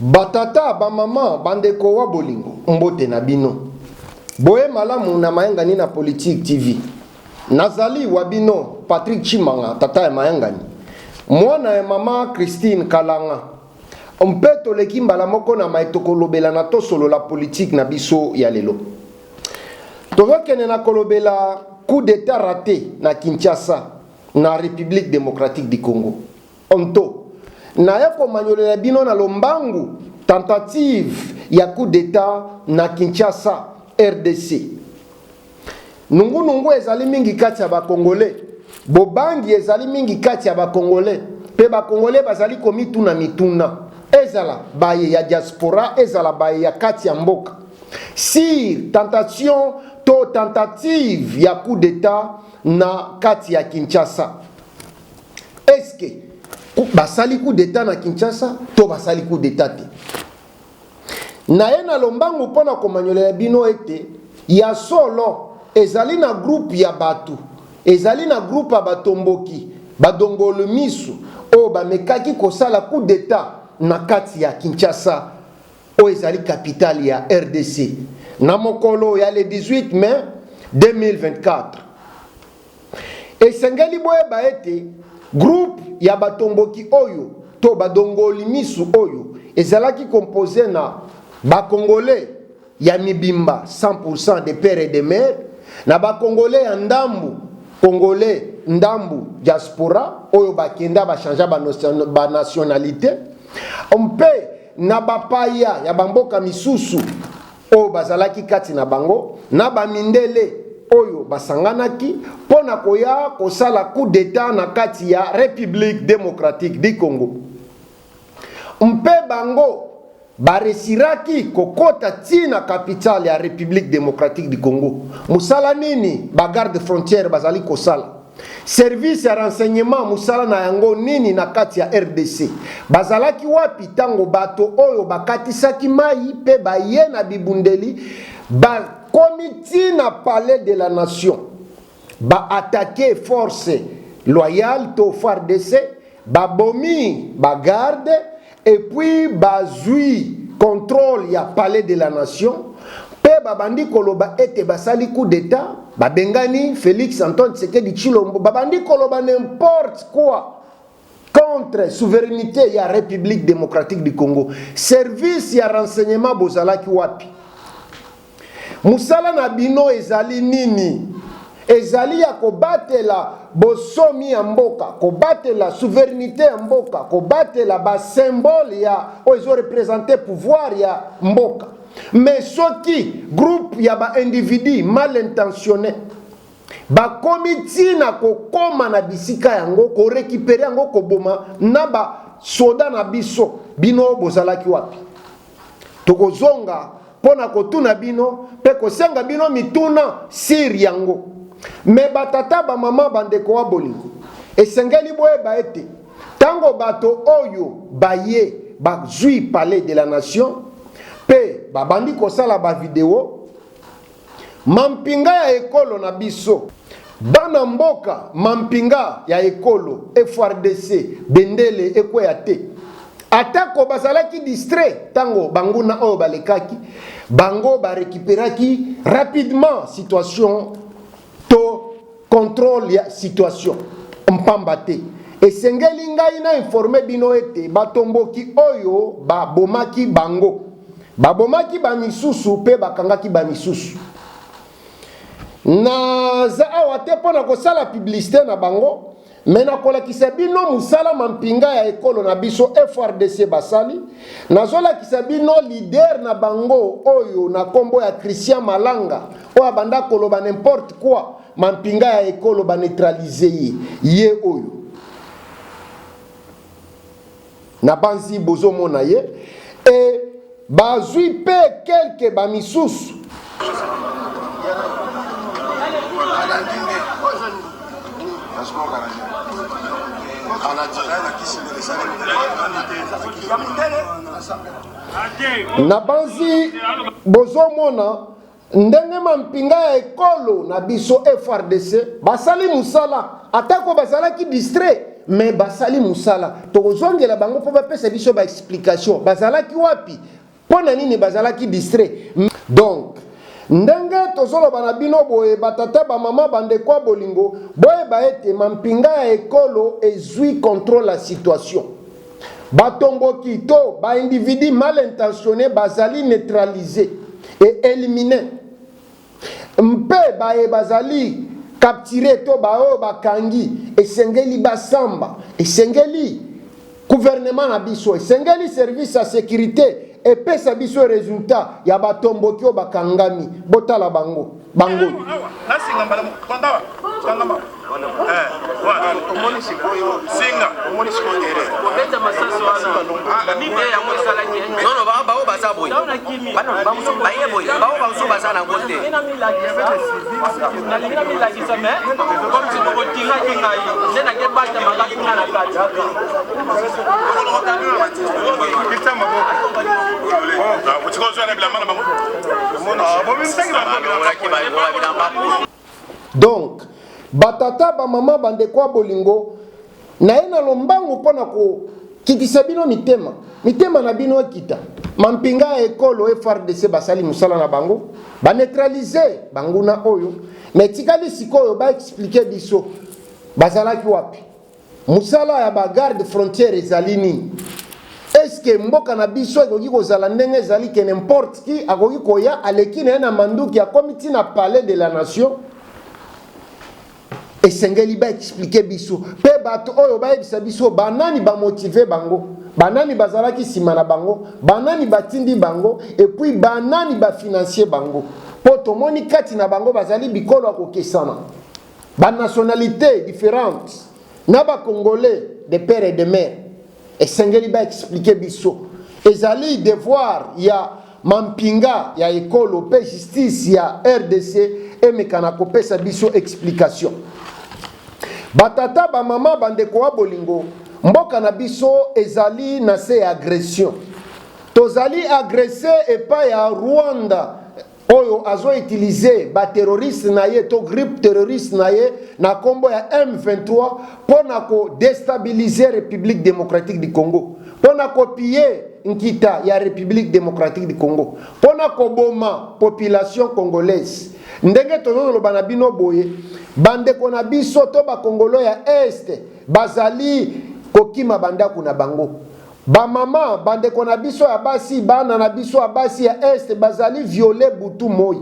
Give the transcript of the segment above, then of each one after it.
Batata, ba mama, bandeko wa bolingo, mbote na bino. Boye malamu na mayangani na Politique TV. Nazali wabino Patrick Chimanga, tata ya mayangani. Mwana ya mama Christine Kalanga. Mpeto leki mbala moko na maitoko lobela na to solo la politique na biso ya lelo. Tovakene na kolobela coup d'état raté na Kinshasa na République démocratique du Congo. Onto na yako manyolela bino na lombangu tentative ya coup d'état na Kinshasa RDC. Nungu ezali mingi kati ya ba Congolais. Bobangi ezali mingi kati ya ba Congolais. Pe ba Congolais bazali komitu na mituna. Ezala baye ya diaspora, ezala baye ya kati ya mboka. Si tentation to tentative ya coup d'état na kati ya Kinshasa. Est-ce que basali coup d'état na Kinshasa to basali coup d'état te? Na yena lombangu pona komanyolela bino ete ya solo ezali na groupe ya batu, ezali na groupe ya batomboki badongolo misu o bamekaki kosala coup d'état na kati ya Kinshasa o ezali capitale ya RDC na mokolo ya le 18 mai 2024. Esengeli boyeba ete groupe ya batomboki oyo to badongoli misu oyo ezalaki composé na bakongolais ya mibimba 100% de père et de mère, na bakongolais ya ndambu congolais ndambu diaspora oyo bakenda bachanja ba nationalité, mpe na bapaya ya bamboka misusu oyo bazalaki kati na bango, na bamindele oyo basanganaki pona koya kosala coup d'état na kati ya République démocratique du Congo. Mpe bango baresiraki kokota tina capitale ya République démocratique du Congo. Musala nini ba garde frontière bazali kosala? Service ya renseignement musala na yango nini na kati ya RDC? Bazalaki wapi tango bato oyo bakatisaki mai pe baye na bibundeli ba comité na palais de la nation ba attaquer force loyale to FARDC, ba bomi ba garde et puis ba zui contrôle ya palais de la nation pe babandi koloba ete basali coup d'état ba bengani Félix Antoine Tshisekedi Tshilombo babandi koloba n'importe quoi contre souveraineté ya République démocratique du Congo. Service ya renseignement bozalaki wapi? Musala na bino ezali nini? Ezali ya kobatela bosomi ya mboka, kobatela souveraineté ya mboka, kobatela ba symbole ya oyo représenter pouvoir ya mboka. Mais soki groupe ya ba individu mal intentionné ba komiti na kokoma na bisika yango ko récupérer yango ko boma na ba soda na biso bino bozalaki wapi? Tokozonga pona kotuna bino pe kosenga bino mituna siri yango. Me batata ba mama bandeko wa bolingo esengeli boyeba ete tango bato oyo baye bazui palais de la nation pe babandi kosala ba video mampinga ya ekolo na biso bana mboka mampinga ya ekolo FARDC bendele ekweya te atako bazalaki distrait tango banguna oyo balekaki bango ba récupéraki rapidement situation to contrôle ya situation mpamba te. Esengeli ngai na informe bino ete batomboki oyo babomaki bango babomaki ba misusu pe bakangaki ba misusu na za awa te pona kosala publicité na bango me nakolakisa bino musala mampinga ya ekolo na biso FARDC basali nazolakisa bino leader na bango oyo na kombo ya Christian Malanga oyo abanda koloba n'importe quoi mampinga ya ekolo ba neutraliser ye oyo na banzi bozo mona ye et bazui pe quelque ba misusu na banzi bozo mona ndenge mampinga ya ekolo na biso FARDC basali musala atako bazalaki distrait mais basali musala tokozongela bango po bapesa biso ba explication bazalaki wapi pona nini bazalaki distrait. Donc ndenge tozoloba na bino boye batata bamama bandeko bolingo boyeba ete mampinga ya ekolo ezwi contrôle la situation. Batomboki to ba individu mal intentionné bazali neutralisé et éliminé. Mpe baye bazali capturé to bao bakangi esengeli basamba esengeli gouvernement na biso esengeli service à sécurité et pesa biso résultat ya batomboki o bakangami botala bango nasinga mbala kondawa kangama omoni sikoyo singa omoni sikoyere obeta masaso wana ni be ya mosala ki non ba o basa boy ba muso ba ye boy ba o ba muso basa na ngote na linga mi lagi sa me comme si ko tinga kinga yi nena ke ba ta makakuna na kati donc batata bamama bandeko bolingo naye na lombango mpona kokitisa bino mitema na bino ekita mampinga ya ekolo FRDC basali musala na bango baneutralize banguna oyo me tikali sikoyo baexplike biso bazalaki wapi musala ya bagarde frontière ezali nini. Est-ce que mboka na biso ekoki kozala ndenge ezali ke n'importe qui akoki koya aleki na ye na manduki akomi ntina palais de la nation esengeli baexplike biso mpe bato oyo bayebisa biso banani bamotive bango banani bazalaki nsima na bango banani batindi bango epuis banani bafinancie bango mpo tomoni kati na bango bazali bikolo ya kokesana banationalité différente na bacongolais de père et de mère esengeli baexplike biso ezali devoir ya mampinga ya ekolo mpe justice ya RDC emekana kopesa biso explication. Batata bamama bandeko wa bolingo mboka na biso ezali na se agression tozali agressé epai ya Rwanda oyo azo utiliser ba terroriste na ye to grippe terroriste na ye na kombo ya M23 pona ko déstabiliser République démocratique du Congo pona ko piller nkita ya République démocratique du Congo pona ko boma population congolaise ndenge tozoloba na bino boye bandeko na biso to ba Congolo ya Est bazali kokima bandako na bango bamama bandeko na biso ya basi bana na biso ya basi ya Est bazali violer butu moi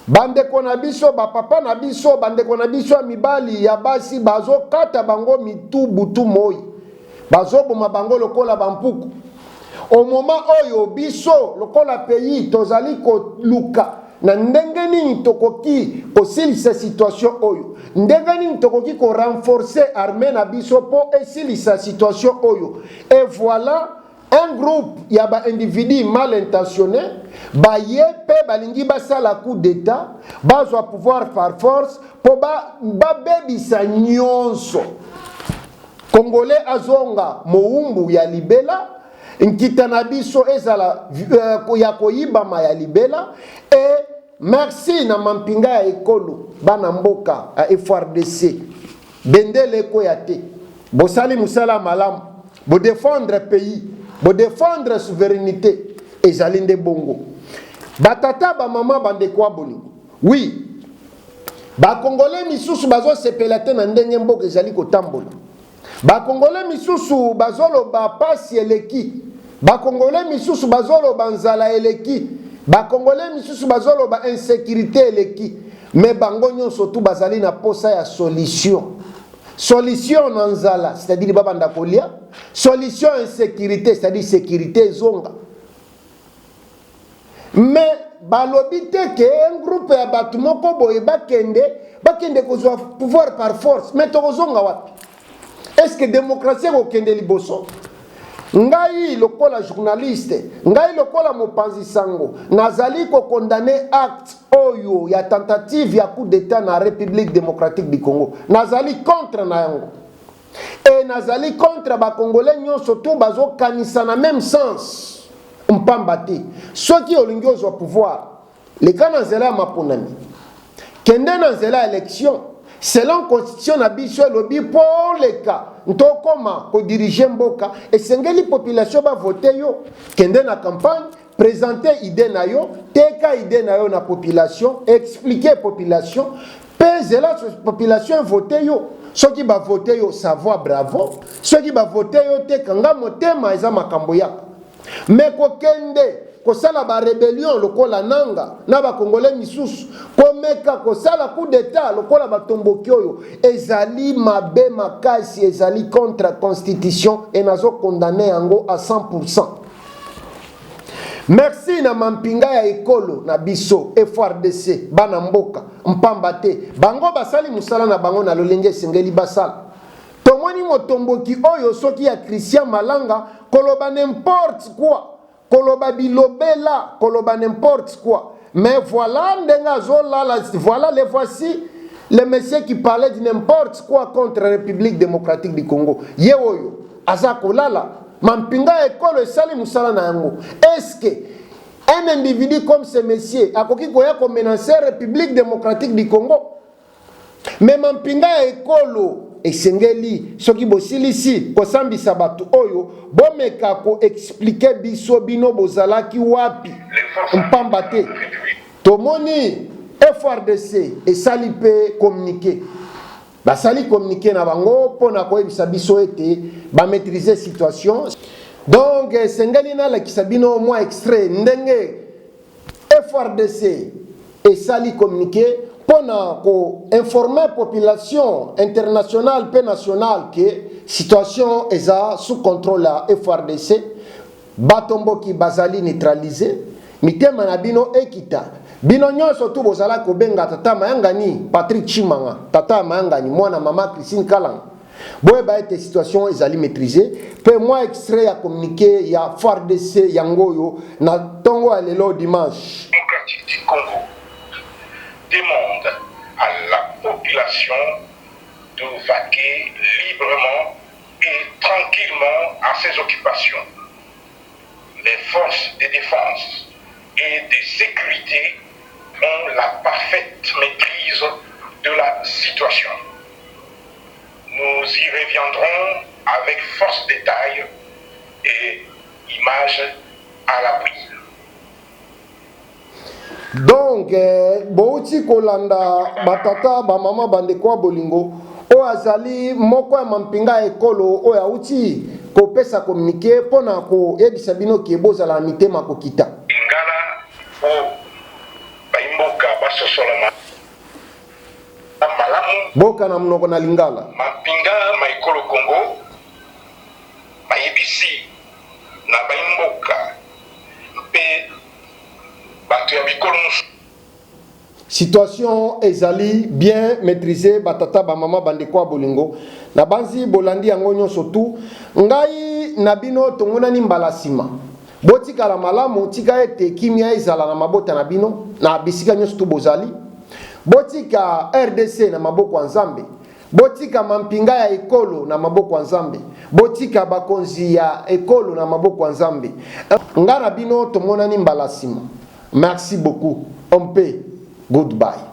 bandeko na biso bapapa na biso bandeko na biso ya mibali ya basi bazokata bango mitu butu moi bazoboma bango lokola bampuku au moment oyo biso lokola pays tozali koluka na ndenge nini tokoki kosilisa situation oyo ndenge nini tokoki ko renforcer armée na biso po esilisa situation oyo et voilà un groupe ya ba individu mal intentionné ba yepe balingi basala coup d'état bazwa pouvoir par force po ba bebisa nyonso congolais azonga moumbu ya libela nkita na biso ezala ya koyibama ya libela et merci na mampinga ya ekolo bana mboka a FRDC bendele ko ya te bosali musala malamu bo défendre pays bo défendre souveraineté ezali nde bongo batata ba mama bandeko bolingo oui ba congolais misusu bazo sepela te na ndenge mboka ezali kotambola ba congolais misusu bazoloba pasi eleki ba congolais misusu bazoloba nzala eleki ba congolais misusu bazoloba insécurité eleki mais bango nyonso tu bazali na posa ya solution na nzala c'est-à-dire babanda kolia solution insécurité c'est-à-dire sécurité zonga mais balobi te ke un groupe ya bato moko boye bakende kozwa pouvoir par force mais tokozonga wapi est-ce que démocratie kokende liboso ngai lokola journaliste ngai lokola mopanzi sango nazali ko condamner acte oyo ya tentative ya coup d'état na République démocratique du Congo nazali contre na yango et nazali contre ba congolais nyonso to bazo kanisa na même sens mpamba te soki olingi ozwa pouvoir le kana nzela maponami kende na nzela élection selon constitution na biso lobi pour le cas nto koma ko diriger mboka esengeli population ba voter yo kende na campagne présenter idée na yo teka idée na yo na population expliquer population peser la population voter yo ceux qui ba voter yo savoir bravo ceux qui ba voter yo teka nga motema eza makambo ya mais ko kende kosala ba rébellion lokola nanga na ba congolais misusu komeka kosala coup d'état lokola batomboki oyo ezali mabe makasi ezali contre constitution et nazo condamner yango à 100%. Merci na mampinga ya ekolo na biso FRDC bana mboka mpamba te bango basali musala na bango na lolenge sengeli basala tomoni motomboki oyo soki ya Christian Malanga koloba n'importe quoi koloba bilobela koloba n'importe quoi mais voilà ndenga zolala voilà les voici les messieurs qui parlaient de n'importe quoi contre la République démocratique du Congo ye oyo aza kolala mampinga ekolo esali musala na yango est-ce que un individu comme ce monsieur akoki koya ko menacer République démocratique du Congo mais mampinga ekolo esengeli soki bosilisi kosambisa bato oyo bomeka ko expliquer biso bino bozalaki wapi mpamba te tomoni FRDC esali pe communiquer basali communiquer na bango pona koyebisa biso ete ba maîtriser situation donc esengeli na lakisa bino mwa extrait ndenge FRDC esali communiquer pona ko informer population internationale pe nationale que situation eza sous contrôle la FRDC batomboki bazali neutraliser mitema na bino ekita bino nyonso tu bozala ko benga tata mayangani Patrick Chimanga tata mayangani mwana mama Christine Kalanga boye ba ete situation ezali maîtriser pe moi extrait ya communiqué ya FRDC yangoyo na tongo ya lelo dimanche démocratique du Congo demande à la population de vaquer librement et tranquillement à ses occupations. Les forces de défense et de sécurité ont la parfaite maîtrise de la situation. Nous y reviendrons avec force détail et images à l'appui. Donc bouti kolanda batata ba mama bande kwa bolingo o azali moko ya mampinga ekolo o ya uti ko pesa communiquer pona ko yebisa bino ki bozala mitema ko kita ngala o baimboka basosola malamu boka na mnoko na lingala mampinga maikolo Congo mayebisi na baimboka mpe bato ya bikolo situation ezali bien maîtrisée batata ba mama bande kwa bolingo na banzi bolandi yango nyonso tu ngai na bino tongonani mbala sima botika la malamu tika ete kimia ezala na mabota na bino na bisika nyonso tu bozali botika RDC na maboko ya Nzambe botika mampinga ya ekolo na maboko ya Nzambe botika bakonzi ya ekolo na maboko ya Nzambe nga na bino tomonani mbala sima. Merci beaucoup. On paie. Goodbye.